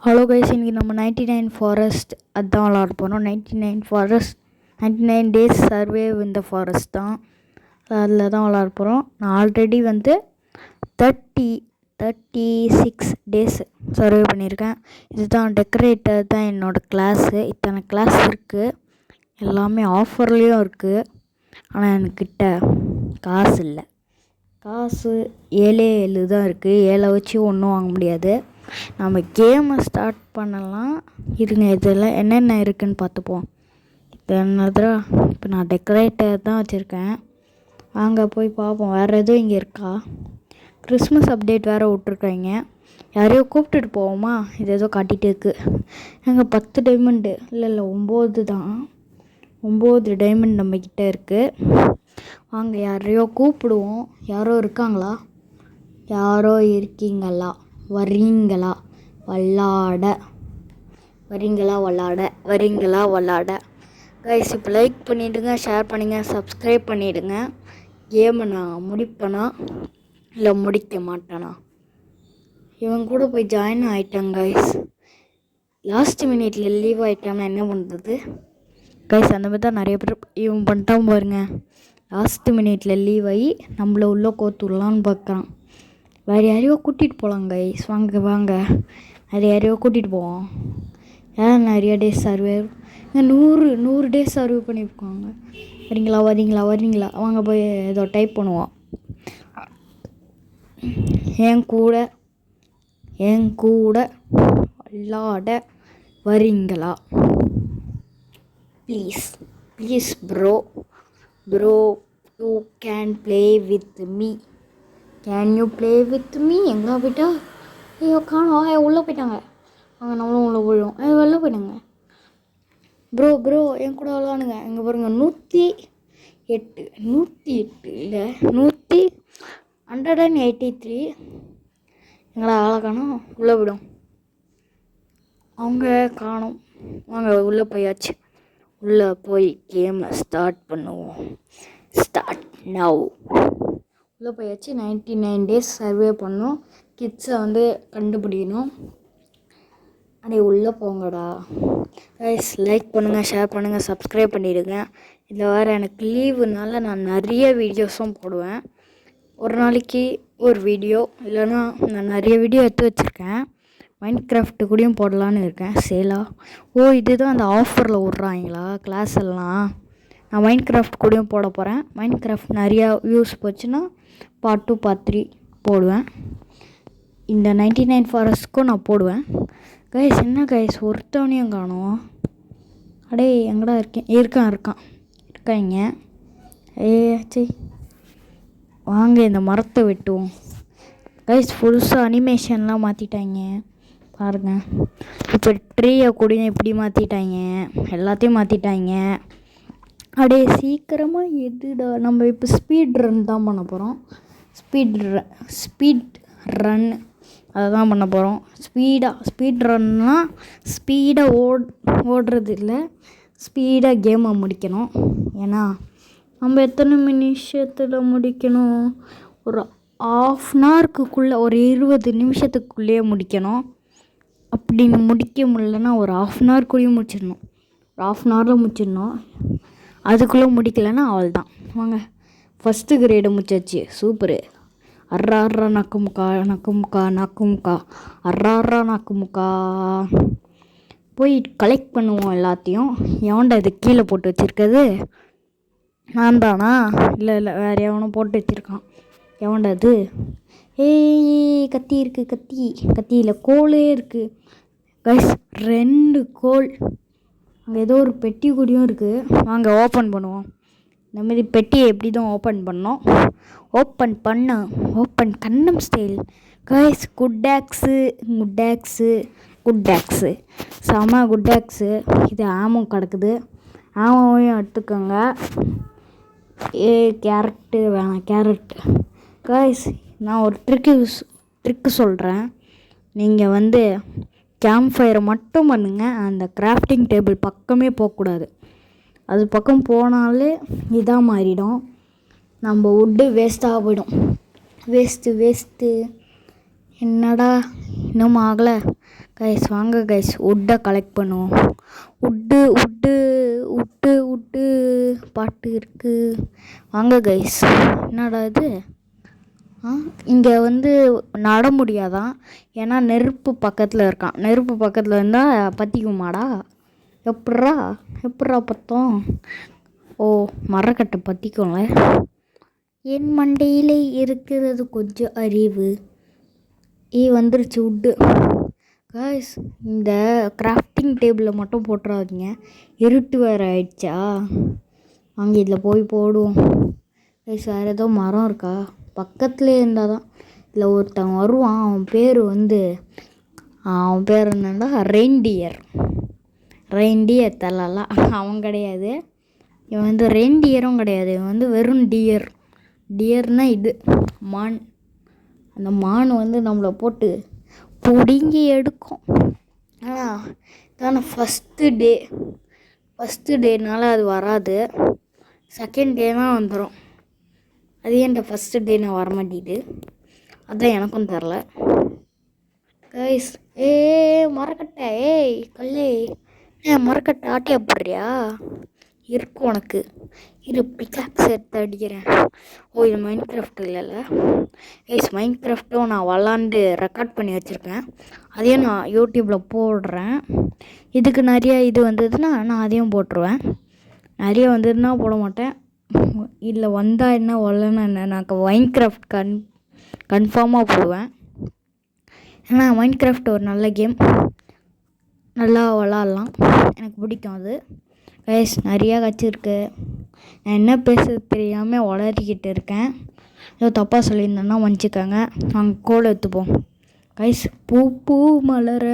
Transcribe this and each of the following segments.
Hello guys, இன்றைக்கி நம்ம 99 forest அதுதான் விளாட போகிறோம். 99 டேஸ் சர்வே இந்த ஃபாரஸ்ட் தான், அதில் தான் விளாட போகிறோம். நான் ஆல்ரெடி வந்து 36 டேஸ் சர்வே பண்ணியிருக்கேன். இதுதான் டெக்கரேட்டர் தான் என்னோடய கிளாஸு. இத்தனை கிளாஸ் இருக்குது, எல்லாமே ஆஃபர்லேயும் இருக்குது. ஆனால் என்கிட்ட காசு இல்லை. காசு 7 தான் இருக்குது. 7 வச்சு ஒன்றும் வாங்க முடியாது. நம்ம கேமை ஸ்டார்ட் பண்ணலாம். இருங்க, இதெல்லாம் என்னென்ன இருக்குதுன்னு பார்த்துப்போம். இப்போ என்னதுரா, இப்போ நான் டெக்கரேட்டர் தான் வச்சுருக்கேன். வாங்க போய் பார்ப்போம். வேறு எதுவும் இங்கே இருக்கா? கிறிஸ்மஸ் அப்டேட் வேறு விட்ருக்காங்க. யாரையோ கூப்பிட்டுட்டு போவோமா? இது ஏதோ காட்டிகிட்டு இருக்குது. எங்கள் 10 டைமண்டு இல்லை 9 தான். 9 டைமண்ட் நம்மக்கிட்ட இருக்குது. வாங்க யாரையோ கூப்பிடுவோம். யாரோ இருக்காங்களா? யாரோ இருக்கீங்களா? வரீங்களா விளாட கைஸ், இப்போ லைக் பண்ணிவிடுங்க, ஷேர் பண்ணுங்கள், சப்ஸ்கிரைப் பண்ணிவிடுங்க. கேமை நான் முடிப்பேனா இல்லை முடிக்க மாட்டேனா? இவன் கூட போய் ஜாயின் ஆகிட்டேன் கைஸ். லாஸ்ட் மினிட்ல லீவ் ஆகிட்டேன்னா என்ன பண்ணுறது கைஸ்? அந்த மாதிரி தான் நிறைய பேர் இவன் பண்ணிட்டான் பாருங்க. லாஸ்ட் மினிட்ல லீவ் ஆகி நம்மளை உள்ளே கோத்துடலான்னு பார்க்குறான். வேறு யாரையோ கூட்டிகிட்டு போகலாம் கைஸ். வாங்க வேறு யாரையோ கூட்டிகிட்டு போவோம். ஏன் நிறைய டேஸ் சர்வே, 100 டேஸ் சர்வே பண்ணியிருக்காங்க. வரீங்களா? வாங்க போய் ஏதோ டைப் பண்ணுவோம். என் கூட விளாட வரீங்களா? Please bro you can play with me. Can you play with me? எங்கே போயிட்டா? ஐயோ காணோம். உள்ளே போயிட்டாங்க. அவங்க நம்மளும் உள்ளே போயிடுவோம். வெளில போயிட்டாங்க. ப்ரோ என் கூட விளாடுங்க. எங்கே பாருங்க, 108 இல்லை 183. எங்களா ஆளை காணோம். உள்ளே போயிடும். அவங்க காணோம். வாங்க உள்ளே போயாச்சு. உள்ளே போய் கேமை ஸ்டார்ட் பண்ணுவோம். Start now. உள்ளே போயாச்சு. 99 டேஸ் சர்வே பண்ணோம். கிட்ஸை வந்து கண்டுபிடிக்கணும். அடே உள்ளே போங்கடா கைஸ். லைக் பண்ணுங்கள், ஷேர் பண்ணுங்கள், சப்ஸ்கிரைப் பண்ணிவிடுங்க. இதில் வேறு எனக்கு லீவுனால நான் நிறைய வீடியோஸும் போடுவேன். ஒரு நாளைக்கு ஒரு வீடியோ, இல்லைன்னா நான் நிறைய வீடியோ எடுத்து வச்சுருக்கேன். மைன்கிராஃப்ட் கூடயும் போடலான்னு இருக்கேன். இதுதான் அந்த ஆஃபரில் விட்றாங்களா கிளாஸ் எல்லாம்? நான் மைன்கிராஃப்ட் கூடயும் போட போகிறேன். மைன்கிராஃப்ட் நிறையா வியூஸ் போச்சுன்னா பார்ட் 2 பார்ட் 3 போடுவேன். இந்த 99 ஃபாரஸ்ட்க்கும் நான் போடுவேன் கைஸ். என்ன கைஸ், ஒருத்தவனையும் காணோம். அடே எங்கடா இருக்காங்க. சரி வாங்க இந்த மரத்தை வெட்டுவோம் கைஸ். புதுசாக அனிமேஷன்லாம் மாற்றிட்டாங்க பாருங்கள். இப்போ ட்ரீயை கூட இப்படி மாற்றிட்டாங்க, எல்லாத்தையும் மாற்றிட்டாங்க. அடே சீக்கிரமாக எதுடா? நம்ம இப்போ ஸ்பீட் ரன் தான் பண்ண போகிறோம். ஸ்பீட் ரன் அதை தான் பண்ண போகிறோம். ஸ்பீட் ரன்னா ஸ்பீடாக ஓடுறது இல்லை, ஸ்பீடாக கேமை முடிக்கணும். ஏன்னா நம்ம எத்தனை நிமிஷத்தில் முடிக்கணும்? ஒரு ½ ஒரு 20 நிமிஷத்துக்குள்ளேயே முடிக்கணும். அப்படின்னு முடிக்க முடியலன்னா ஒரு ½ முடிச்சிடணும். ஒரு ½ முடிச்சிடணும். அதுக்குள்ளே முடிக்கலைன்னா அவள் தான். வாங்க, ஃபஸ்ட்டு கிரேடு முடிச்சாச்சு. சூப்பரு. அர்ரா நக்குமுக்கா போய் கலெக்ட் பண்ணுவோம் எல்லாத்தையும். எவன்டா இது கீழே போட்டு வச்சுருக்கிறது? நான் தானா? இல்லை வேறு எவனும் போட்டு வச்சுருக்கான். எவன்டா இது? கத்தி இருக்குது. கத்தியில் கோலே இருக்குது கைஸ். 2 கோல். அங்கே ஏதோ ஒரு பெட்டி கூடியும் இருக்குது. வாங்க ஓப்பன் பண்ணுவோம். இந்தமாரி பெட்டியை எப்படி தான் ஓப்பன் பண்ணோம்? ஓப்பன் கண்ணம் ஸ்டைல் கைஸ். குட் ஆக்ஸு செம குட் ஆக்ஸு. இது ஆமோ கிடக்குது. ஆமாவையும் எடுத்துக்கோங்க. கேரட்டு வேணாம். கேரட் கைஸ், நான் ஒரு ட்ரிக்கு சொல்கிறேன். நீங்கள் வந்து கேம்ப் ஃபயரை மட்டும் பண்ணுங்கள். அந்த கிராஃப்டிங் டேபிள் பக்கமே போகக்கூடாது. அது பக்கம் போனாலே இதாக மாறிடும். நம்ம வுட்டு வேஸ்ட்டாக போயிடும். வேஸ்ட்டு என்னடா இன்னும் ஆகலை கைஸ் வாங்க கைஸ் உட்டை கலெக்ட் பண்ணுவோம். உட்டு பாட்டு இருக்குது. வாங்க கைஸ். என்னடா இது? இங்கே நட முடியாதான், ஏன்னா நெருப்பு பக்கத்தில் இருக்கான். நெருப்பு பக்கத்தில் இருந்தால் பற்றிக்குமாடா? எப்பட்றா பத்தோம்? ஓ, மரக்கட்டை பற்றிக்கும்ல. என் மண்டையிலே இருக்கிறது கொஞ்சம் அறிவு. வந்துருச்சு உட்டு. கைஸ் இந்த கிராஃப்டிங் டேபிளில் மட்டும் போட்டுறாதீங்க, இருட்டு வேறு ஆயிடுச்சா. அங்கே இதில் போய் போடுவோம். கைஸ் வேறு ஏதோ மரம் இருக்கா? பக்கத்துலேயே இருந்தால் தான். இதில் ஒருத்தன் வருவான், அவன் பேர் என்னன்னா ரெயின்டியர் தரலாம். அவன் கிடையாது, இவன் ரெயின்டியரும் கிடையாது, இவன் வெறும் டியர்னால் இது மான். அந்த மான் நம்மளை போட்டு பிடுங்கி எடுக்கும். ஆனால் இதான ஃபஸ்ட்டு டேனால அது வராது, செகண்ட் டேனால் வந்துடும். அது ஏன் ஃபஸ்ட்டு டே நான் வரமாட்டேது, அதான் எனக்கும் தெரில. கைஸ் மரக்கட்டை, கல்லே மரக்கட்டை ஆட்டியா போடுறியா? இருக்கும் உனக்கு. பிக்காக்ஸ் எடுத்து அடிக்கிறேன். ஓ, இது மைண்ட் கிராஃப்ட் இல்லைல்ல கைஸ். மைண்ட் கிராஃப்ட்டும் நான் விளாண்டு ரெக்கார்ட் பண்ணி வச்சுருக்கேன், அதையும் நான் யூடியூப்பில் போடுறேன். இதுக்கு நிறையா இது வந்ததுன்னா நான் அதையும் போட்டுருவேன். நிறைய வந்ததுன்னா போட மாட்டேன், இல்லை வந்தால் என்ன வரலன்னா என்ன, நான் மைண்ட் கிராஃப்ட் கன்ஃபார்மாக போடுவேன். ஏன்னா மைண்ட் கிராஃப்ட் ஒரு நல்ல கேம், நல்லா விளாட்லாம், எனக்கு பிடிக்கும் அது. கைஸ் நிறையா கட்சிருக்கு, நான் என்ன பேசுறது தெரியாமல் உளறிக்கிட்டு இருக்கேன். ஏதோ தப்பாக சொல்லியிருந்தேன்னா மன்னிச்சிக்கோங்க. நாங்கள் கோல் எடுத்துப்போம். கைஸ் பூ மலர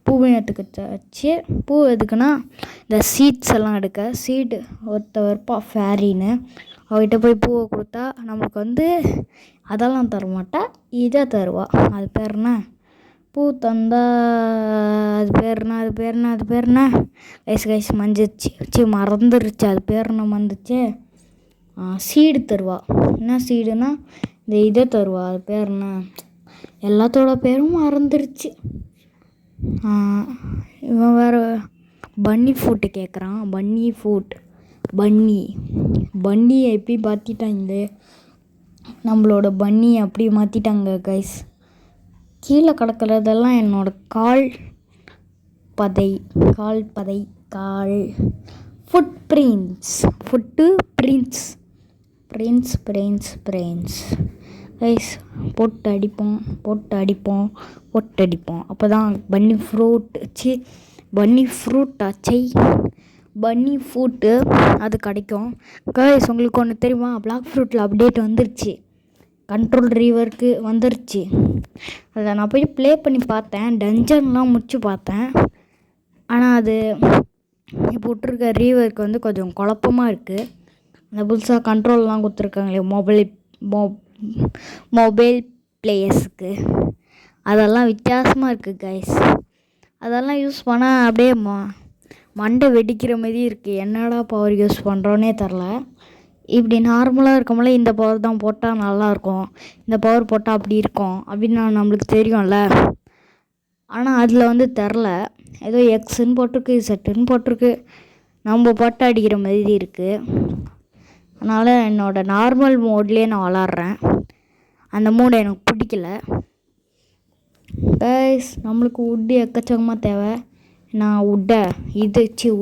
பூவினத்துக்கு வச்சு, பூ எதுக்குன்னா இந்த சீட்ஸ் எல்லாம் எடுக்க. சீடு ஒருத்த இருப்பா ஃபேரின்னு, அவகிட்ட போய் பூவை கொடுத்தா நம்மளுக்கு அதெல்லாம் தரமாட்டா, இதை தருவா. அது பேர் என்ன? பூ தந்தா அது பேர் என்ன? கைஸ் மறந்துருச்சு. அது பேர் என்ன மறந்துச்சு? சீடு தருவா. என்ன சீடுனா இந்த இதை தருவா, அது பேர் என்ன? எல்லாத்தோட பேரும் மறந்துருச்சு. இவன் வேறு பன்னி ஃபுட்டு கேட்குறான். பன்னியை எப்படி மாற்றிட்டாங்க, நம்மளோட பன்னியை அப்படி மாற்றிட்டாங்க கைஸ். கீழே கிடக்கிறதெல்லாம் என்னோட கால் பதை ஃபுட் பிரிண்ட்ஸ் கைஸ். போட்டு அடிப்போம். அப்போ தான் பன்னி ஃப்ரூட்டு அது கிடைக்கும். கைஸ் உங்களுக்கு ஒன்று தெரியுமா? பிளாக் ஃப்ரூட்டில் அப்டேட் வந்துருச்சு, கண்ட்ரோல் ரீவருக்கு வந்துருச்சு. அதை நான் போய் ப்ளே பண்ணி பார்த்தேன், டஞ்சன்லாம் முடிச்சு பார்த்தேன். ஆனால் அது இப்போ விட்ருக்க ரீவருக்கு கொஞ்சம் குழப்பமாக இருக்குது. அந்த புதுசாக கண்ட்ரோல்லாம் கொடுத்துருக்காங்களே மொபைல் பிளேயர்ஸுக்கு, அதெல்லாம் வித்தியாசமாக இருக்குது கைஸ். அதெல்லாம் யூஸ் பண்ணால் அப்படியே மண்டை வெடிக்கிற மாதிரி இருக்குது. என்னடா பவர் யூஸ் பண்ணுறோன்னே தெரில. இப்படி நார்மலாக இருக்கோம்ல, இந்த பவர் தான் போட்டால் நல்லாயிருக்கும், இந்த பவர் போட்டால் அப்படி இருக்கும் அப்படின்னு நம்மளுக்கு தெரியும்ல. ஆனால் அதில் தெரில, ஏதோ எக்ஸுன்னு போட்டிருக்கு, செட்டுன்னு போட்டிருக்கு, நம்ம போட்டு அடிக்கிற மாதிரி இருக்குது. அதனால் என்னோடய நார்மல் மோட்லேயே நான் விளாட்றேன். அந்த மோடு எனக்கு பிடிக்கல கைஸ். நம்மளுக்கு உட்டு எக்கச்சக்கமாக தேவை. நான்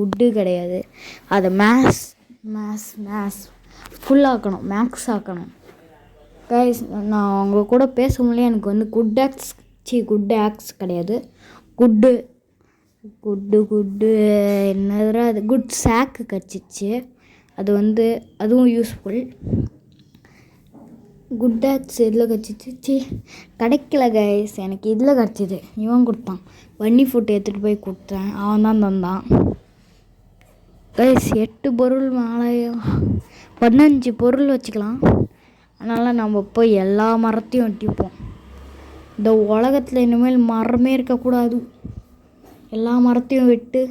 உட்டு கிடையாது, அதை மேக்ஸ் ஃபுல்லாக்கணும், மேக்ஸ் ஆக்கணும் கைஸ். நான் அவங்க கூட பேச முடியல. எனக்கு குட் ஆக்ஸ் கிடையாது, குட்டு என்னதுரா அது, குட் சாக்கு கிடச்சிச்சு. அது அதுவும் யூஸ்ஃபுல். குட் ஆக்ஸ் இதில் கிடச்சிச்சு, கிடைக்கல கைஸ். எனக்கு இதில் கிடச்சிது, இவன் கொடுத்தான். பன்னி ஃபுட்டு எடுத்துகிட்டு போய் கொடுத்தேன், அவன் தான் தந்தான் கைஸ். 8 பொருள் மேலே 15 பொருள் வச்சுக்கலாம். அதனால் நம்ம போய் எல்லா மரத்தையும் வெட்டிப்போம். இந்த உலகத்தில் இனிமேல் மரமே இருக்கக்கூடாது, எல்லா மரத்தையும் வெட்டு.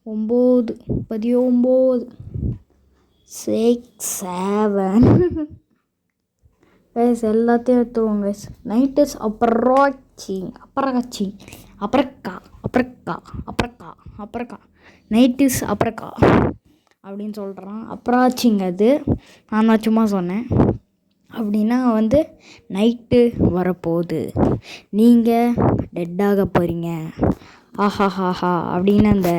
9 19 6 7 கைஸ் எல்லாத்தையும் எடுத்துவோம் guys. Night is approaching night is approaching அப்படின்னு சொல்கிறான். அப்புறாச்சிங்க அது நான் தான் சும்மா சொன்னேன். அப்படின்னா வந்து நைட்டு வரப்போகுது, நீங்கள் டெட்டாக போகிறீங்க, ஆஹாஹாஹா அப்படின்னு அந்த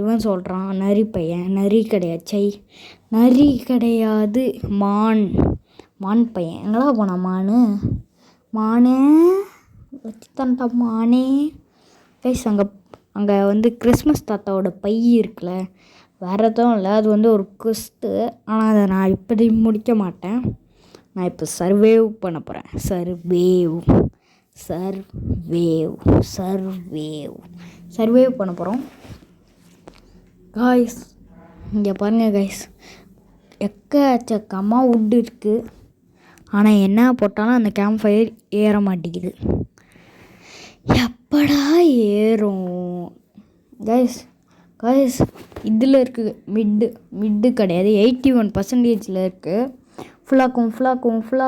இவன் சொல்கிறான். நரி பையன், நரி கிடையாது, நரி கிடையாது, மான் பையன். எங்கடா போனா மானே வச்சுத்தண்டா மானே. கைஸ் அங்கே வந்து கிறிஸ்மஸ் தாத்தாவோட பை இருக்குல்ல, வேறு எதுவும் இல்லை, அது வந்து ஒரு குஸ்ட்டு. ஆனால் அதை நான் இப்படி முடிக்க மாட்டேன். நான் இப்போ சர்வேவ் பண்ண போகிறேன். சர்வேவ் பண்ண போகிறோம் காய்ஸ். இங்கே பாருங்கள் காய்ஸ், எக்கச்சக்கமாக வுட் இருக்குது. ஆனால் என்ன போட்டாலும் அந்த கேம்ப் ஃபயர் ஏற மாட்டேங்குது. எப்படா ஏறும் காய்ஸ்? இதில் இருக்குது மிட்டு கிடையாது, 81% இருக்குது.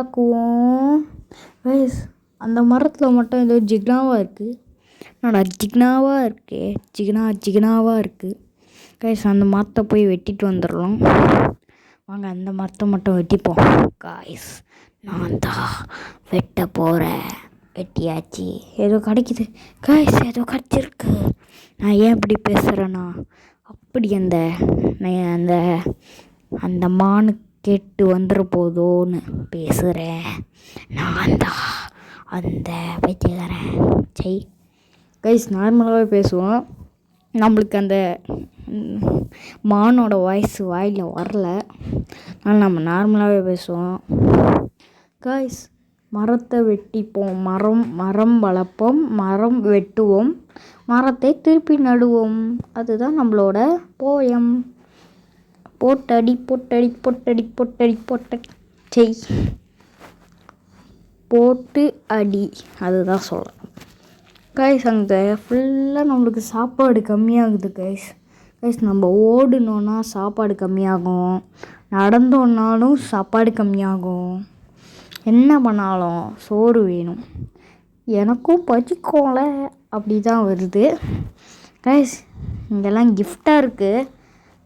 ஃபுல்லாக்குவோம் கைஸ். அந்த மரத்தில் மட்டும் ஏதோ ஜிக்னாவாக இருக்குது. என்னடா ஜிக்னாவாக இருக்குது கைஸ். அந்த மரத்தை போய் வெட்டிட்டு வந்துடலாம் வாங்க. அந்த மரத்தை மட்டும் வெட்டிப்போம் கைஸ். நான் தான் வெட்ட போகிறேன். வெட்டியாச்சு. ஏதோ கிடைக்குது கைஸ், ஏதோ கிடச்சிருக்கு. நான் ஏன் இப்படி பேசுகிறேன்னா, அப்படி அந்த மானு கேட்டு வந்துட போதோன்னு பேசுகிறேன். நான் தான் அந்த பைத்தியக்காரன். கைஸ் நார்மலாகவே பேசுவோம். நம்மளுக்கு அந்த மானோட வாய்ஸ் வாயில் வரல, அதனால் நம்ம நார்மலாகவே பேசுவோம் கைஸ். மரத்தை வெட்டிப்போம், மரம் வளர்ப்போம், மரம் வெட்டுவோம், மரத்தை திருப்பி நடுவோம். அதுதான் நம்மளோட போயம். போட்டு அடி, அதுதான் சொல்கிறேன் கைஸ். அங்கே ஃபுல்லாக நம்மளுக்கு சாப்பாடு கம்மியாகுது கைஸ். நம்ம ஓடுனோன்னா சாப்பாடு கம்மியாகும், நடந்தோன்னாலும் சாப்பாடு கம்மியாகும், என்ன பண்ணாலும் சோறு வேணும். எனக்கும் பசிக்கோல அப்படி தான் வருது கைஸ். இங்கெல்லாம் கிஃப்டாக இருக்குது,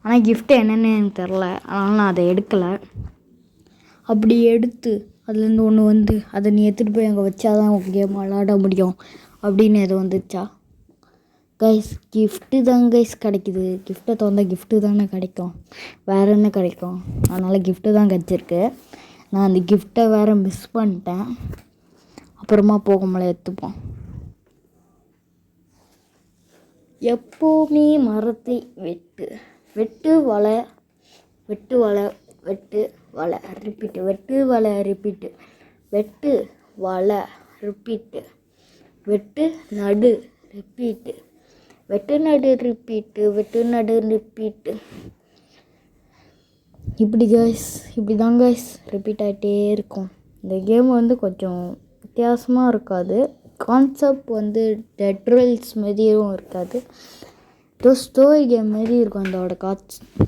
ஆனால் கிஃப்ட்டு என்னென்னு எனக்கு தெரில, அதனால் நான் அதை எடுக்கலை. அப்படி எடுத்து அதுலேருந்து ஒன்று வந்து அதை நீ எடுத்துகிட்டு போய் அங்கே வச்சா தான் கேம் விளாட முடியும் அப்படின்னு எது வந்துச்சா கைஸ்? கிஃப்ட்டு தான் கைஸ் கிடைக்குது. கிஃப்ட்டை திறந்தால் கிஃப்ட்டு தானே கிடைக்கும், வேறு என்ன கிடைக்கும்? அதனால் கிஃப்ட்டு தான் கிடச்சிருக்கு. நான் அந்த கிஃப்ட்டை வேறு மிஸ் பண்ணிட்டேன். அப்புறமா போகும்போது எடுத்துப்போம். எப்போவுமே மரத்தை வெட்டு வளை ரிப்பீட்டு, வெட்டு வளை ரிப்பீட்டு, வெட்டு நடு ரிப்பீட்டு, இப்படி தான் கைஸ் ரிப்பீட் ஆகிட்டே இருக்கும். இந்த கேம் வந்து கொஞ்சம் வித்தியாசமாக இருக்காது. கான்செப்ட் வந்து டெட் ரைல்ஸ் மாதிரியும் இருக்காது, ஸ்டோரி கேம் மாரி இருக்கும் அதோட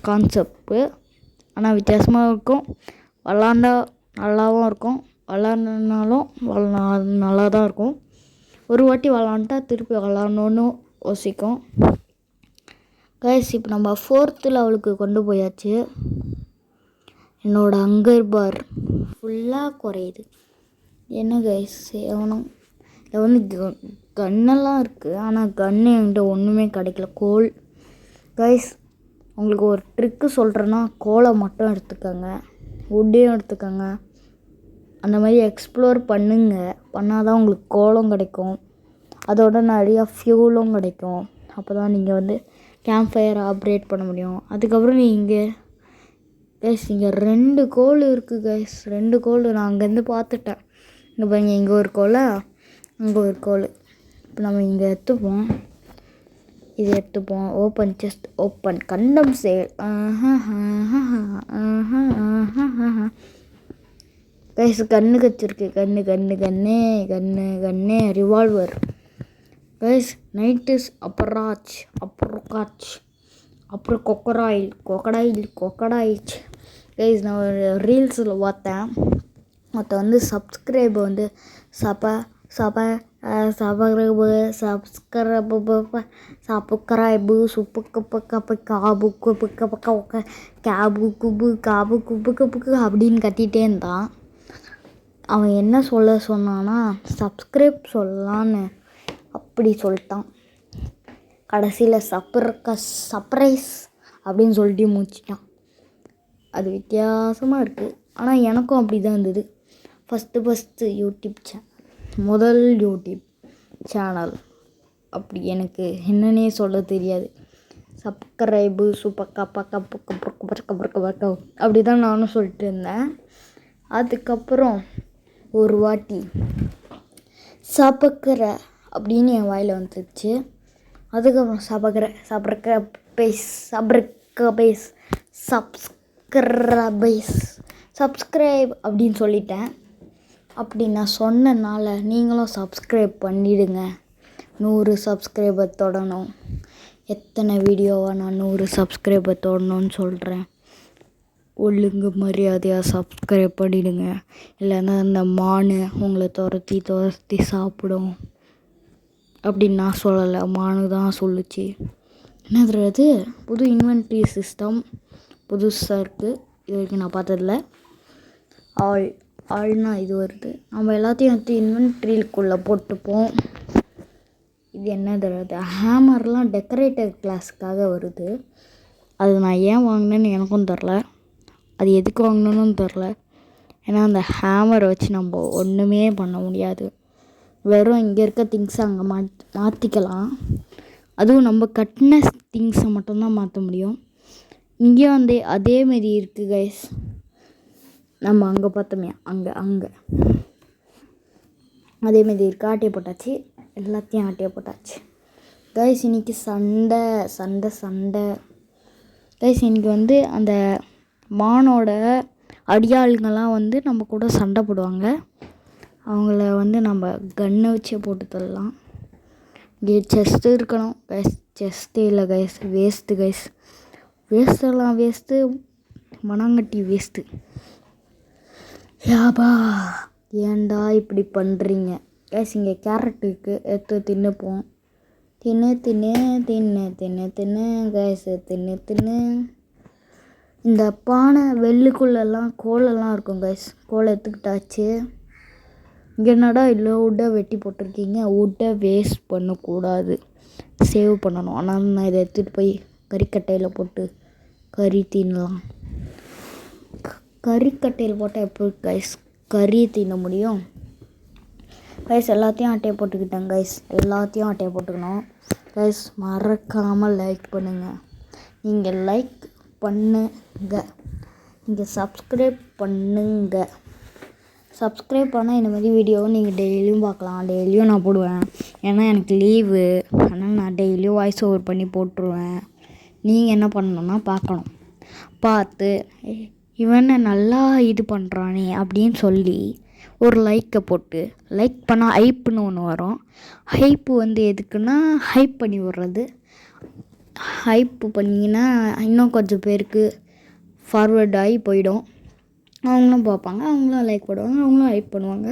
கான்செப்ட்டு. ஆனால் வித்தியாசமாக இருக்கும். விளாண்டா நல்லாவும் இருக்கும், விளாட்னாலும் நல்லா தான் இருக்கும். ஒரு வாட்டி விளாண்டா திருப்பி விளாட்ணுன்னு யோசிக்கும் கைஸ். இப்போ நம்ம 4th லெவலுக்கு கொண்டு போயாச்சு. என்னோடய ஹங்கர் பார் ஃபுல்லாக குறையுது. என்ன கைஸ் செய்யணும்? இதில் வந்து கன்னெல்லாம் இருக்குது, ஆனால் கன்று என்கிட்ட ஒன்றுமே கிடைக்கல. கோல் கைஸ், உங்களுக்கு ஒரு ட்ரிக்கு சொல்கிறேன்னா, கோலை மட்டும் எடுத்துக்கோங்க, வுட்டையும் எடுத்துக்கோங்க. அந்த மாதிரி எக்ஸ்ப்ளோர் பண்ணால் தான் உங்களுக்கு கோலம் கிடைக்கும், அதோட நிறையா ஃபியூலும் கிடைக்கும். அப்போ தான் நீங்கள் வந்து கேம்ப் ஃபயர் ஆப்ரேட் பண்ண முடியும். அதுக்கப்புறம் நீங்கள் கைஸ் இங்கே 2 கோல் இருக்குது கைஸ், 2 கோல் நான் அங்கேருந்து பார்த்துட்டேன். இங்கே பாருங்க, இங்கே ஒரு கோல், அங்கே ஒரு கோல். இப்போ நம்ம இங்கே எடுத்துப்போம், இது எடுத்துப்போம். ஓப்பன் செஸ்ட், ஓப்பன் கண்டம் சேல். கைஸ் கண்ணு கச்சிருக்கு, கண்ணு ரிவால்வர் கைஸ். நைட் இஸ் அப்புறம் கொக்கடாயில் கைஸ். நான் ஒரு ரீல்ஸில் பார்த்தேன், மொத்தம் வந்து சப்ஸ்கிரைப் வந்து சப சப சபஸ்கிரைபு சப்ஸ்கிரைபு சுப்புக்கு பக்க காபுக்கு பக்க பக்க கேபு குபு காபு குபு குபுக்கு அப்படின்னு கத்திகிட்டே இருந்தான். அவன் என்ன சொல்ல சொன்னான்னா சப்ஸ்கிரைப் சொல்லலான்னு அப்படி சொல்லிட்டான். கடைசியில் சர்ப்ரைஸ் அப்படின்னு சொல்லிட்டு முடிச்சிட்டான். அது வித்தியாசமாக இருக்குது. ஆனால் எனக்கும் அப்படி தான் இருந்தது. ஃபஸ்ட்டு யூடியூப் முதல் யூடியூப் சேனல் அப்படி எனக்கு என்னன்னே சொல்ல தெரியாது. சப்ஸ்கிரைபு சூப்பக்கா பக்க பக்க பக்க பக்க பக்க பக்க அப்படி தான் நானும் சொல்லிட்டு இருந்தேன். அதுக்கப்புறம் ஒரு வாட்டி சபக்கிற அப்படின்னு என் வாயில் வந்துடுச்சு. அதுக்கப்புறம் சப்ஸ்கிரைப் அப்படின்னு சொல்லிட்டேன். அப்படி நான் சொன்னனால நீங்களும் சப்ஸ்கிரைப் பண்ணிவிடுங்க. 100 சப்ஸ்கிரைபர் தொடணும். எத்தனை வீடியோவாக நான் 100 சப்ஸ்கிரைபர் தொடணும்னு சொல்கிறேன். ஒழுங்கு மரியாதையாக சப்ஸ்கிரைப் பண்ணிவிடுங்க. இல்லைன்னா அந்த மானு உங்களை துரத்தி சாப்பிடும். அப்படின்னு நான் சொல்லலை, மானு தான் சொல்லுச்சு. என்னது புது இன்வென்ட்ரி சிஸ்டம் புதுசாக இருக்குது. இது வரைக்கும் நான் பார்த்ததில்ல. ஆள்னா இது வருது. நம்ம எல்லாத்தையும் எடுத்து இன்வென்ட்ரிக்குள்ளே போட்டுப்போம். இது என்னது ஹேமர்லாம் டெக்கரேட்டர் கிளாஸுக்காக வருது. அது நான் ஏன் வாங்கினேன்னு எனக்கும் தெரில. அது எதுக்கு வாங்கினேன்னு தெரில. ஏன்னா அந்த ஹேமரை வச்சு நம்ம ஒன்றுமே பண்ண முடியாது. வெறும் இங்கே இருக்க திங்ஸை அங்கே மாற்றிக்கலாம். அதுவும் நம்ம கட்டின திங்ஸை மட்டும்தான் மாற்ற முடியும். இங்கேயும் வந்து அதேமாரி இருக்குது கைஸ். நம்ம அங்கே பார்த்தோமே அங்கே அதேமாரி இருக்குது. ஆட்டையை போட்டாச்சு, எல்லாத்தையும் ஆட்டையை போட்டாச்சு. கைஸ் இன்றைக்கி சண்டை கைஸ். இன்றைக்கி வந்து அந்த மானோட அடியாளுங்கெல்லாம் வந்து நம்ம கூட சண்டை போடுவாங்க. அவங்கள வந்து நம்ம கன்னை வச்சே போட்டு தரலாம். இங்கே செஸ்ட்டு இருக்கணும் கைஸ். செஸ்ட்டே இல்லை கைஸ். வேஸ்ட்டெல்லாம் வேஸ்ட்டு. மணங்கட்டி வேஸ்ட்டு. யாபா ஏன்டா இப்படி பண்ணுறீங்க கைஸ். இங்கே கேரட் இருக்குது, எடுத்து தின்னுப்போம். தின்னு கைஸ். தின்னு. இந்த பானை வெள்ளுக்குள்ளெல்லாம் கோலெல்லாம் இருக்கும் கைஸ். கோலை எடுத்துக்கிட்டாச்சு. இங்கே என்னடா இல்லை உட்டை வெட்டி போட்டிருக்கீங்க. உட்டை வேஸ்ட் பண்ணக்கூடாது, சேவ் பண்ணணும். ஆனால் நான் இதை எடுத்துகிட்டு போய் கறிக்கட்டையில் போட்டு கறி தின்னலாம். கறிக்கட்டையில் போட்டால் எப்படி கைஸ் கறி தின்ன முடியும் கைஸ்? எல்லாத்தையும் ஆட்டையை போட்டுக்கிட்டேன் கைஸ். எல்லாத்தையும் ஆட்டையை போட்டுக்கணும் கைஸ். மறக்காமல் லைக் பண்ணுங்கள். நீங்கள் லைக் பண்ணுங்க. நீங்கள் சப்ஸ்கிரைப் பண்ணுங்க. சப்ஸ்கிரைப் பண்ணால் இந்த மாதிரி வீடியோவை நீங்கள் டெய்லியும் பார்க்கலாம். டெய்லியும் நான் போடுவேன். ஏன்னா எனக்கு லீவு. அதனால் நான் டெய்லியும் வாய்ஸ் ஓவர் பண்ணி போட்டுருவேன். நீங்கள் என்ன பண்ணணுன்னா பார்க்கணும். பார்த்து இவனை நல்லா இது பண்ணுறானே அப்படின்னு சொல்லி ஒரு லைக்கை போட்டு, லைக் பண்ணால் ஹைப்புன்னு ஒன்று வரும். ஹைப்பு வந்து எதுக்குன்னா ஹைப் பண்ணி விடுறது. ஹைப்பு பண்ணிங்கன்னா இன்னும் கொஞ்சம் பேருக்கு ஃபார்வேர்ட் ஆகி போயிடும். அவங்களும் பார்ப்பாங்க, அவங்களும் லைக் பண்ணுவாங்க, அவங்களும் ஹைப் பண்ணுவாங்க.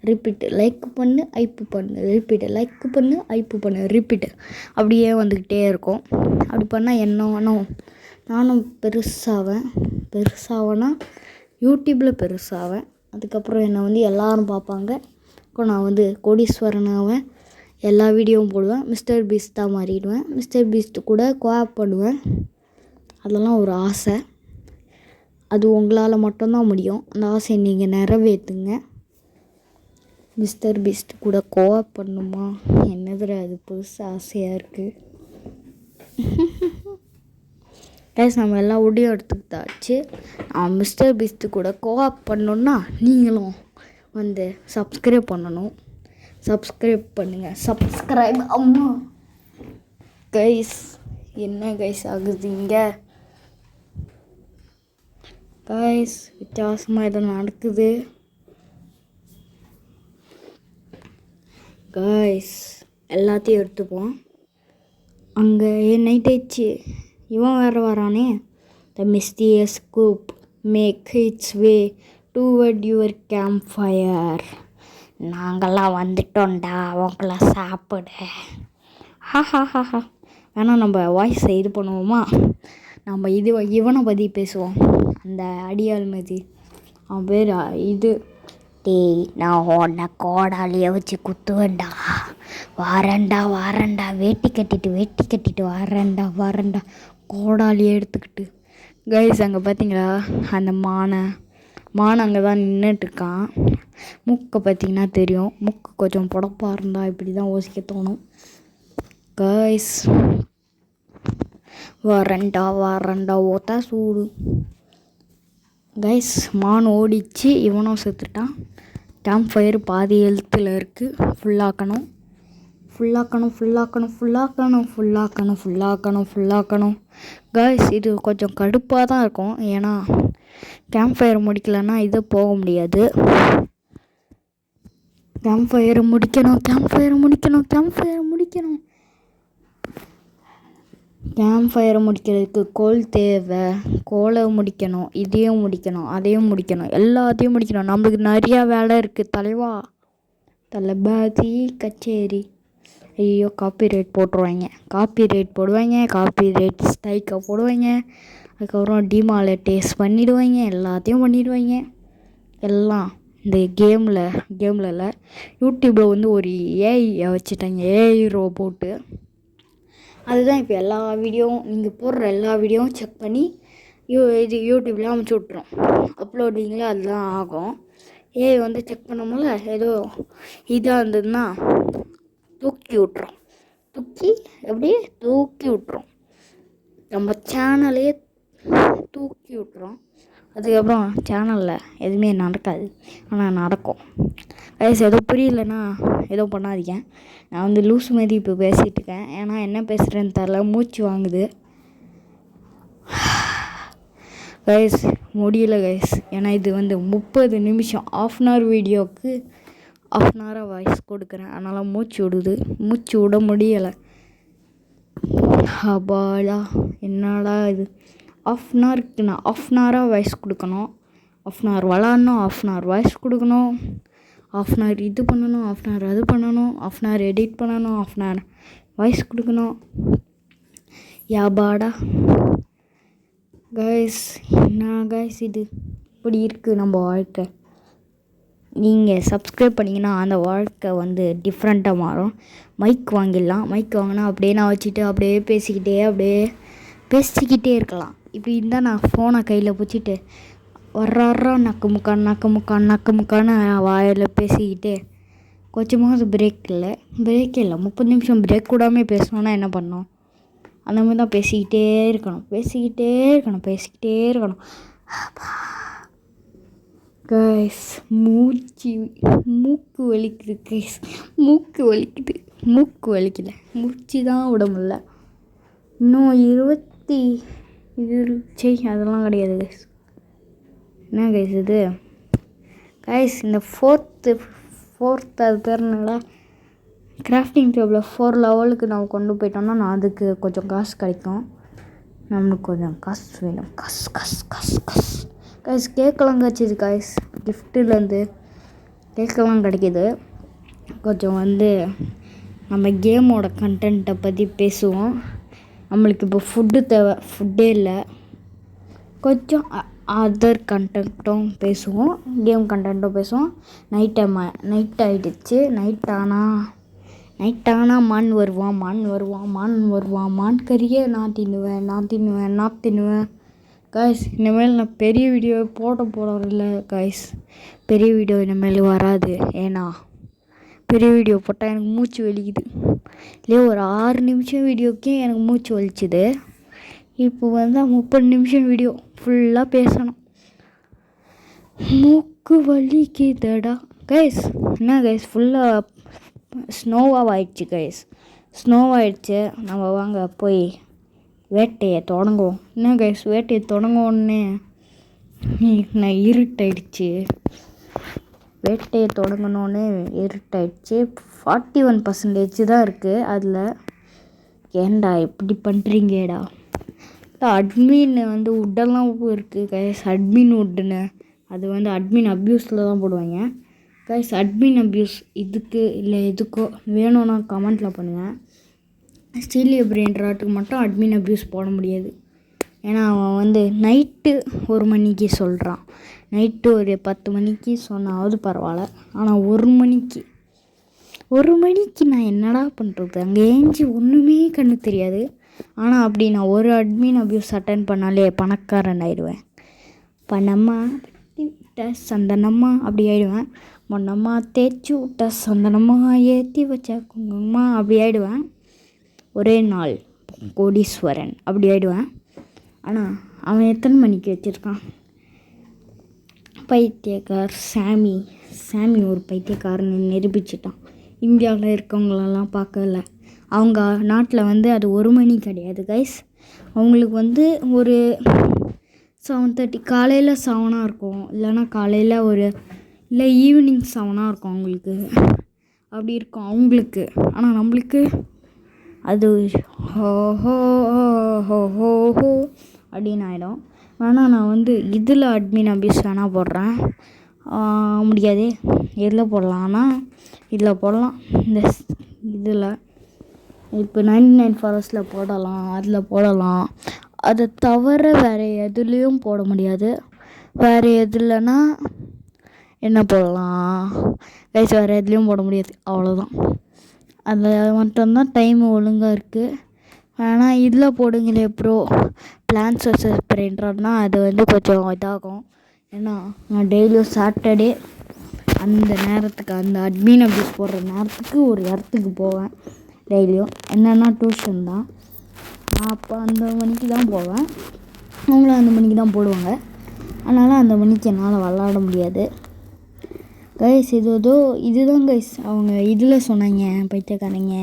ரிப்பீட்டு லைக் பண்ணு ஹைப்பு பண்ணு, ரிப்பீட்டு லைக் பண்ணு ஹைப்பு பண்ணு, ரிப்பீட்டு அப்படியே வந்துக்கிட்டே இருக்கும். அப்படி பண்ணால் என்ன நானும் பெருசாவேன்னா யூடியூப்பில் பெருசாவேன். அதுக்கப்புறம் என்னை வந்து எல்லோரும் பார்ப்பாங்க. அப்புறம் நான் வந்து கோடீஸ்வரனாவேன். எல்லா வீடியோவும் போடுவேன். மிஸ்டர் பீஸ்ட்டாக மாறிடுவேன். மிஸ்டர் பீஸ்ட்டு கூட கோஆப் பண்ணுவேன். அதெல்லாம் ஒரு ஆசை. அது உங்களால் மட்டும்தான் முடியும். அந்த ஆசையை நீங்கள் நிறைவேற்றுங்க. மிஸ்டர் பீஸ்ட் கூட கோஆப் பண்ணுமா? என்னதுடா அது புதுசு ஆசையாக இருக்குது. கைஸ் நம்ம எல்லாம் வீடியோ எடுத்துக்கிட்டாச்சு. மிஸ்டர் பீஸ்ட்டு கூட கோஆப் பண்ணணுன்னா நீங்களும் வந்து சப்ஸ்கிரைப் பண்ணணும். சப்ஸ்கிரைப் பண்ணுங்கள். சப்ஸ்கிரைப் அம்மா கைஸ். என்ன கைஸ் ஆகுது இங்கே கைஸ்? வித்தியாசமாக எதுவும் நடக்குது கைஸ். எல்லாத்தையும் எடுத்துப்போம். அங்கே நைட் ஆயிடுச்சு. இவன் வேறு வரானே. The mysterious group make its way toward your campfire. நாங்கள்லாம் வந்துட்டோம்டா உங்களை சாப்பிட. ஹாஹாஹாஹா. வேணால் நம்ம வாய்ஸை இது பண்ணுவோமா? நம்ம இவனை பற்றி பேசுவோம். அந்த அடியாள் மதி அவன் பேர் இது. டேய், நான் உன்னை கோடாலியை வச்சு குத்துவேன்டா. வாரண்டா வேட்டி கட்டிட்டு வாரண்டா கோடாலியை எடுத்துக்கிட்டு. கைஸ் அங்கே பார்த்தீங்களா அந்த மான் அங்கே தான் நின்றுட்டுருக்கான். மூக்கை பார்த்தீங்கன்னா தெரியும். மூக்கு கொஞ்சம் புடப்பாக இருந்தால் இப்படி தான் யோசிக்க தோணும். கைஸ் வாரண்டா ஓத்தா சூடு. கைஸ் மான் ஓடிச்சு, இவனும் செத்துட்டான். கேம்ப் ஃபயர் பாதி எழுத்தில் இருக்குது. ஃபுல்லாக்கணும். கைஸ் இது கொஞ்சம் கடுப்பாக தான் இருக்கும். ஏன்னா கேம்ப் ஃபயர் முடிக்கலன்னா இது போக முடியாது. கேம்ப் ஃபயரை முடிக்கணும். கேம்ப் ஃபயரை முடிக்கிறதுக்கு கோல் தேவை. கோலை முடிக்கணும், இதையும் முடிக்கணும், அதையும் முடிக்கணும், எல்லாத்தையும் முடிக்கணும். நம்மளுக்கு நிறையா வேலை இருக்குது தலைவா. தளபதி கச்சேரி. ஐயோ காப்பிரைட் போட்டுருவாங்க. காப்பிரைட் ஸ்ட்ரைக்கை போடுவாங்க. அதுக்கப்புறம் டிமானிட்டைஸ் பண்ணிடுவாங்க. எல்லாத்தையும் பண்ணிடுவாங்க. எல்லாம் இந்த கேமில் இல்லை, யூடியூப்பில் வந்து ஒரு ஏஐ வச்சுட்டாங்க. AI robot. அதுதான் இப்போ எல்லா வீடியோவும் நீங்கள் போடுற எல்லா வீடியோவும் செக் பண்ணி இது யூடியூப்ல அமைச்சு விட்ரும். அப்லோடிங்கில் அதுதான் ஆகும். ஏஐ வந்து செக் பண்ணும்போது ஏதோ இதாக இருந்ததுன்னா தூக்கி விட்ரும். நம்ம சேனலையே தூக்கி விட்ரும். அதுக்கப்புறம் சேனலில் எதுவுமே நடக்காது. ஆனால் நடக்கும். வயசு ஏதோ புரியலன்னா ஏதோ பண்ணாதீங்க. நான் வந்து லூஸ் மாதிரி இப்போ பேசிகிட்டு இருக்கேன். ஏன்னா என்ன பேசுகிறேன்னு தெரில, மூச்சு வாங்குது. கைஸ் முடியல கைஸ். ஏன்னா இது வந்து 30 நிமிஷம் 1/2 hour வீடியோவுக்கு 1/2 hour வாய்ஸ் கொடுக்குறேன். அதனால் மூச்சு விட முடியலை. அப்பாடா என்னடா இது. 1/2 hourக்கு நான் 1/2 hour வாய்ஸ் கொடுக்கணும். 1/2 hour விளாட்ணும், 1/2 hour வாய்ஸ் கொடுக்கணும், 1/2 hour இது பண்ணணும், 1/2 hour அது பண்ணணும், 1/2 hour எடிட் பண்ணணும், 1/2 hour வாய்ஸ் கொடுக்கணும். யாபாடா கைஸ். என்ன கைஸ் இது இப்படி இருக்குது நம்ம வாழ்க்கை. நீங்கள் சப்ஸ்கிரைப் பண்ணிங்கன்னா அந்த வாழ்க்கை வந்து டிஃப்ரெண்ட்டாக மாறும். மைக் வாங்கிடலாம். மைக் வாங்கினா அப்படியே நான் வச்சுட்டு அப்படியே பேசிக்கிட்டே இருக்கலாம். இப்படி இருந்தால் நான் ஃபோனை கையில் பிடிச்சிட்டு வர்றாரா நக்கு முக்கான்னு வாயில் பேசிக்கிட்டு கொஞ்சமாவது பிரேக் இல்லை 30 நிமிஷம் பிரேக் கூடாமல் பேசணுன்னா என்ன பண்ணோம்? அந்த மாதிரி தான் பேசிக்கிட்டே இருக்கணும். கைஸ் மூக்கு வலிக்குது கைஸ். மூக்கு வலிக்கல, மூச்சு தான் விட முடியல. இன்னும் 20 அதெல்லாம் கிடையாது கைஸ். என்ன கைஸ் இது? கைஸ் இந்த ஃபோர்த்து அது பேர் என்னடா, கிராஃப்டிங் டேபிள் 4 லெவலுக்கு நம்ம கொண்டு போயிட்டோம்னா நான் அதுக்கு கொஞ்சம் காசு கிடைக்கும். நம்மளுக்கு கொஞ்சம் காசு வேணும். கைஸ் கேக்கெல்லாம் கிடச்சிது கைஸ். கிஃப்ட்டுலேருந்து கேக்கெல்லாம் கிடைக்கிது. கொஞ்சம் வந்து நம்ம கேமோட கண்டென்ட்டை பற்றி பேசுவோம். நம்மளுக்கு இப்போ ஃபுட்டு தேவை, ஃபுட்டே இல்லை. கொஞ்சம் அதர் கண்டென்ட்டும் பேசுவோம், கேம் கண்டென்ட்டும் பேசுவோம். நைட் ஆகிடுச்சு. நைட் ஆனால் மான் வருவான். மான் கறியே நான் தின்னுவேன். கைஸ் இனிமேல் நான் பெரிய வீடியோ போடுறதில்ல கைஸ். பெரிய வீடியோ இனிமேல் வராது. ஏன்னா பெரிய வீடியோ போட்டால் எனக்கு மூச்சு வலிக்குது. இல்லையே ஒரு 6 நிமிஷம் வீடியோக்கே எனக்கு மூச்சு வலிச்சுது. இப்போ வந்து 30 நிமிஷம் வீடியோ ஃபுல்லாக பேசணும். மூக்கு வலிக்குதடா கைஸ். என்ன கைஸ் ஃபுல்லாக ஸ்னோவாகிடுச்சு. நம்ம வாங்க போய் வேட்டையை தொடங்குவோம். என்ன கைஸ் வேட்டையை தொடங்குவோன்னே நான் இருட்டாயிடுச்சு. வேட்டையை தொடங்கணுன்னு இருட்டாயிடுச்சு. 41% தான் இருக்குது அதில். ஏன்டா இப்படி பண்ணுறீங்கடா? அட்மின் வந்து உட்டெல்லாம் இருக்குது கைஸ். அட்மின் உட்டுன்னு அது வந்து அட்மின் அப்யூஸில் தான் போடுவாங்க கைஸ். அட்மின் அப்யூஸ் இதுக்கு இல்லை எதுக்கோ வேணும்னா கமெண்ட்டில் பண்ணுங்கள். ஸ்டீலியோ பிரெயின்ராட்டுக்கு மட்டும் அட்மின் அப்யூஸ் போட முடியாது. ஏன்னா அவன் வந்து நைட்டு 1 மணிக்கு சொல்கிறான். நைட்டு ஒரு 10 மணிக்கு சொன்னாவது பரவாயில்ல. ஆனால் 1 மணிக்கு நான் என்னடா பண்ணுறது? அங்கே ஏஞ்சி ஒன்றுமே கண்ணு தெரியாது. ஆனால் அப்படி நான் ஒரு அட்மின் அப்யூஸ் அட்டன் பண்ணாலே பணக்காரன் ஆயிடுவேன். பணமா விட்ட சந்தனம்மா அப்படி ஆயிடுவேன். மொன்னம்மா தேய்ச்சி விட்ட சந்தனம்மா ஏற்றி வச்ச குங்குமம்மா அப்படி ஆயிடுவேன். ஒரே நாள் கோடீஸ்வரன் அப்படி ஆயிடுவேன். ஆனால் அவன் எத்தனை மணிக்கு வச்சுருக்கான்? பைத்தியக்கார் சாமி ஒரு பைத்தியக்காரன்னு நிரூபிச்சிட்டான். இந்தியாவில் இருக்கவங்களெல்லாம் பார்க்கல. அவங்க நாட்டில் வந்து அது 1 மணி கிடையாது கைஸ். அவங்களுக்கு வந்து ஒரு 7:30 காலையில் 7 இருக்கும். இல்லைன்னா காலையில் இல்லை ஈவினிங் 7 இருக்கும் அவங்களுக்கு. அப்படி இருக்கும் அவங்களுக்கு. ஆனால் நம்மளுக்கு அது ஹோ ஹோ ஹோ ஹோ ஹோ அப்படின்னு ஆகிடும். வேணால் நான் வந்து இதில் அட்மின் அப்யூஸ் வேணால் போடுறேன். முடியாது. எதில் போடலான்னா இதில் போடலாம். இந்த இதில் இப்போ 99 ஃபாரஸ்ட்டில் போடலாம், அதில் போடலாம். அதை தவிர வேறு எதுலேயும் போட முடியாது. வேறு எதுலன்னா என்ன போடலாம் கைஸ்? வேறு எதுலேயும் போட முடியாது. அவ்வளோதான். அதில் மட்டும்தான் டைம் ஒழுங்காக இருக்குது. ஆனால் இதில் போடுங்களே ப்ரோ, பிளான்ஸ் வர்சஸ் பிரெயின்ராட்னா அது வந்து கொஞ்சம் இதாகும். ஏன்னா நான் டெய்லியும் சாட்டர்டே அந்த நேரத்துக்கு அந்த அட்மின் அப்யூஸ் போடுற நேரத்துக்கு ஒரு இடத்துக்கு போவேன். டெய்லியும் என்னென்னா டியூஷன் தான். நான் அப்போ அந்த மணிக்கு தான் போவேன். அவங்களும் அந்த மணிக்கு தான் போடுவாங்க. அதனால் அந்த மணிக்கு என்னால் விளாட முடியாது கைஸ். இதுதான் கைஸ் அவங்க இதில் சொன்னாங்க பைத்தியக்காரங்க.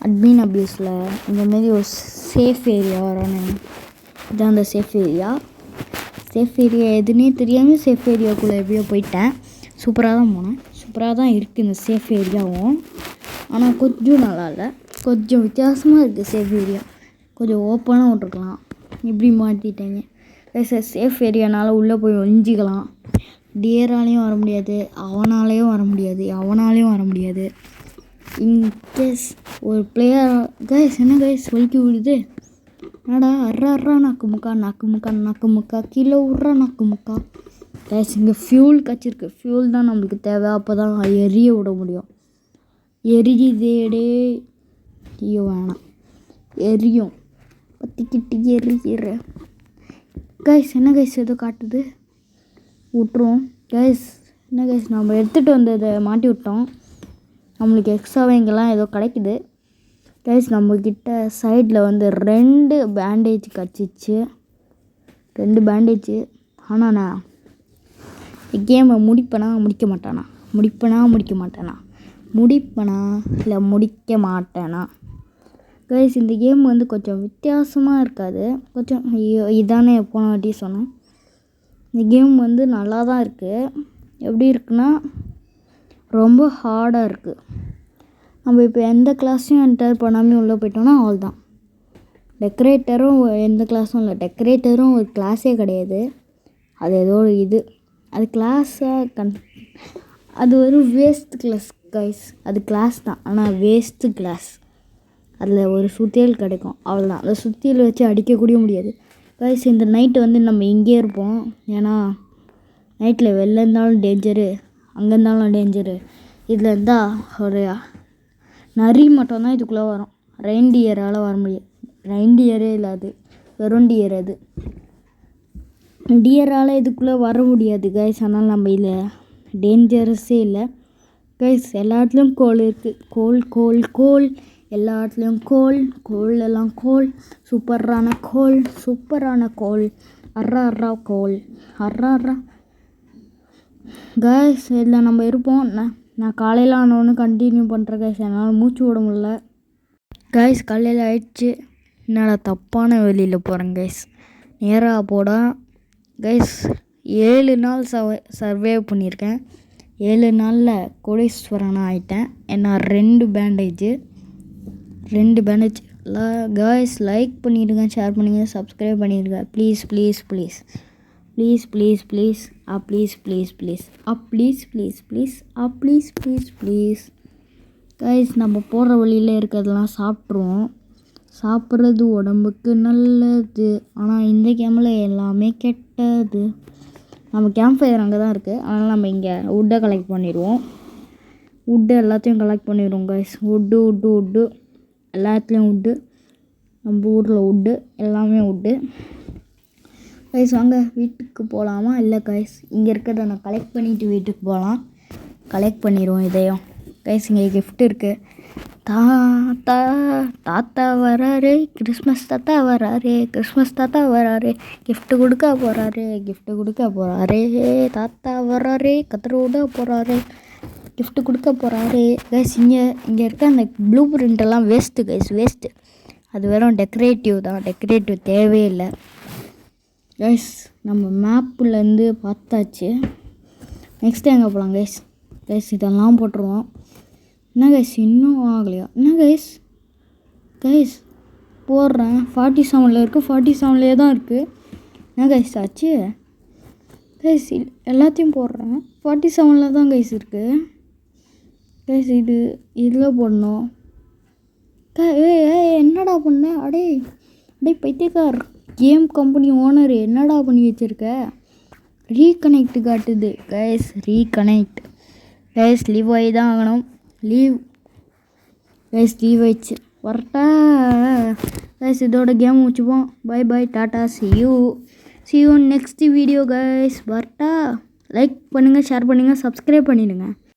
அட்மின் அப்யூஸில் இந்தமாரி ஒரு சேஃப் ஏரியா வரணும். இதுதான் அந்த சேஃப் ஏரியா எதுன்னே தெரியாமல் சேஃப் ஏரியாவுக்குள்ளே எப்படியோ போயிட்டேன். சூப்பராக தான் போனேன். சூப்பராக தான் இருக்குது இந்த சேஃப் ஏரியாவும். ஆனால் கொஞ்சம் நல்லா இல்லை. கொஞ்சம் வித்தியாசமாக இருக்குது சேஃப் ஏரியா. கொஞ்சம் ஓப்பனாக விட்ருக்கலாம். இப்படி மாட்டிட்டாங்க கைஸ். சேஃப் ஏரியானால் உள்ளே போய் ஒழிஞ்சிக்கலாம். டியராலையும் வர முடியாது, அவனாலையும் வர முடியாது. இன்கேஸ் ஒரு பிளேயர் கைஸ் என்ன கைஸ் வலிக்கி விடுது? என்னடா அர்றா நாக்கு முக்கா கீழே விட்றா நாக்கு முக்கா கைஸ். இங்கே ஃபியூல் கச்சிருக்கு. ஃபியூல் தான் நம்மளுக்கு தேவை. அப்போ தான் எரிய விட முடியும். எரியுதேடே. ஐயோ வேணாம், எரியும். பற்றிக்கிட்டு எரிகிற கைஸ். என்ன கைஸ் ஏதோ காட்டுது? விட்ருவோம் கைஸ். என்ன கைஸ் நம்ம எடுத்துகிட்டு வந்ததை மாட்டி விட்டோம். நம்மளுக்கு எக்ஸ்ட்ராவே இங்கெல்லாம் ஏதோ கிடைக்குது கைஸ். நம்மக்கிட்ட சைடில் வந்து 2 பேண்டேஜ் கிடச்சிச்சு. 2 பேண்டேஜ். ஆனால் நான் கேமை முடிப்பேனா முடிக்க மாட்டேனா கைஸ். இந்த கேம் வந்து கொஞ்சம் வித்தியாசமாக இருக்காது. கொஞ்சம் இதானே போன வாட்டி சொன்னேன். இந்த கேம் வந்து நல்லா தான் இருக்குது. எப்படி இருக்குன்னா ரொம்ப ஹார்டாக இருக்குது. நம்ம இப்போ எந்த கிளாஸையும் என்டர் பண்ணாமல் உள்ளே போயிட்டோம்னா அவள் தான். டெக்கரேட்டரும் எந்த கிளாஸும் இல்லை. டெக்கரேட்டரும் ஒரு கிளாஸே கிடையாது. அது ஏதோ ஒரு அது கிளாஸாக அது ஒரு வேஸ்ட் கிளாஸ் கைஸ். அது கிளாஸ் தான், ஆனால் வேஸ்ட்டு கிளாஸ். அதில் ஒரு சுத்தியல் கிடைக்கும், அவ்வளோதான். அந்த சுத்தியல் வச்சு அடிக்கக்கூடிய முடியாது கைஸ். இந்த நைட்டு வந்து நம்ம இங்கே இருப்போம். ஏன்னா நைட்டில் வெளில இருந்தாலும் டேஞ்சரு, அங்கே இருந்தாலும் டேஞ்சரு. இதில் இருந்தால் ஒரு நரி மட்டும்தான் இதுக்குள்ளே வரும். ரெயின்டியரால் வர முடியாது. ரெயின்டியரே இல்லை, அது வெறும் டியர். அது டியரால் இதுக்குள்ளே வர முடியாது கைஸ். அதனால் நம்ம இதில் டேஞ்சரஸே இல்லை கைஸ். எல்லா இடத்துலையும் கோல் இருக்குது. கோல் எல்லா இடத்துலையும் கோல் எல்லாம் கோல். சூப்பரான கோல். அர்ரா கோல் கைஸ். இதில் நம்ம இருப்போம். நான் காலையில் ஆனவொன்னு கண்டினியூ பண்ணுறேன் கைஸ். என்னால் மூச்சு விட முடியல கைஸ். காலையில் ஆயிடுச்சு. என்னடா தப்பான வெளியில் போகிறேன் கைஸ். நேராக போட கைஸ். 7 நாள் சர்வே பண்ணியிருக்கேன். 7 நாளில் கோடீஸ்வரனாக ஆகிட்டேன். ஏன்னா 2 பேண்டேஜ் கைஸ். லைக் பண்ணிவிடுங்க, ஷேர் பண்ணுங்கள், சப்ஸ்கிரைப் பண்ணிடுங்க please. Please please please please please please please please please please please please guys, நம்ம போகிற வழியில் இருக்கிறதெல்லாம் சாப்பிட்ருவோம். சாப்பிட்றது உடம்புக்கு நல்லது, ஆனால் இந்த கேமில் எல்லாமே கெட்டது. நம்ம கேம்ப் ஃபயர் அங்கே தான் இருக்குது, அதனால் நம்ம இங்கே வுட்டை கலெக்ட் பண்ணிடுவோம். வுட்டு எல்லாத்தையும் கலெக்ட் பண்ணிடுவோம் கைஸ். வுட்டு எல்லாத்துலேயும் வுட்டு. நம்ம ஊரில் வுட்டு எல்லாமே வுட்டு. கைஸ் வாங்க வீட்டுக்கு போகலாமா? இல்லை கைஸ், இங்கே இருக்கிறத நான் கலெக்ட் பண்ணிவிட்டு வீட்டுக்கு போகலாம். கலெக்ட் பண்ணிடுவோம் இதையும். கைஸ் இங்கே கிஃப்ட் இருக்குது. தாத்தா வராரு, கிறிஸ்மஸ் தாத்தா வராரு, கிறிஸ்மஸ் தாத்தா வராரு, கிஃப்ட் கொடுக்க போகிறாரு, தாத்தா வராரு, கத்தரோட போகிறாரு, கிஃப்ட் கொடுக்க போகிறாரு. கைஸ் இங்கே இருக்க அந்த ப்ளூ பிரிண்ட் எல்லாம் வேஸ்ட்டு கைஸ், வேஸ்ட்டு. அது வெறும் டெக்கரேட்டிவ் தான், டெக்கரேட்டிவ் தேவையில்லை. கைஸ் நம்ம மேப்புலேருந்து பார்த்தாச்சு. நெக்ஸ்ட்டு எங்கே போகலாம் கைஸ்? இதெல்லாம் போட்டுருவோம். என்ன கைஸ் இன்னும் ஆகலையா? என்ன கைஸ் போடுறேன். 47 இருக்குது, 47 தான் இருக்குது. என்ன கைஸ் ஆச்சு? கைஸ் எல்லாத்தையும் போடுறேன், 47 தான் கைஸ் இருக்குது. கைஸ் இதில் போடணும். என்னடா பண்ண? அடே பைத்தியக்கார் கேம் கம்பெனி ஓனர், என்னடா பண்ணி வச்சுருக்க? ரீகனெக்ட் காட்டுது கைஸ், ரீகனெக்ட். கைஸ் லீவ் ஆகி தான் ஆகணும். லீவ் லீவ் ஆயிடுச்சு. வரட்டா கைஸ், இதோட கேம் முடிச்சுப்போம். Bye bye, tata, see you next video guys. வரட்டா. லைக் பண்ணுங்கள், ஷேர் பண்ணுங்கள், சப்ஸ்கிரைப் பண்ணிடுங்க.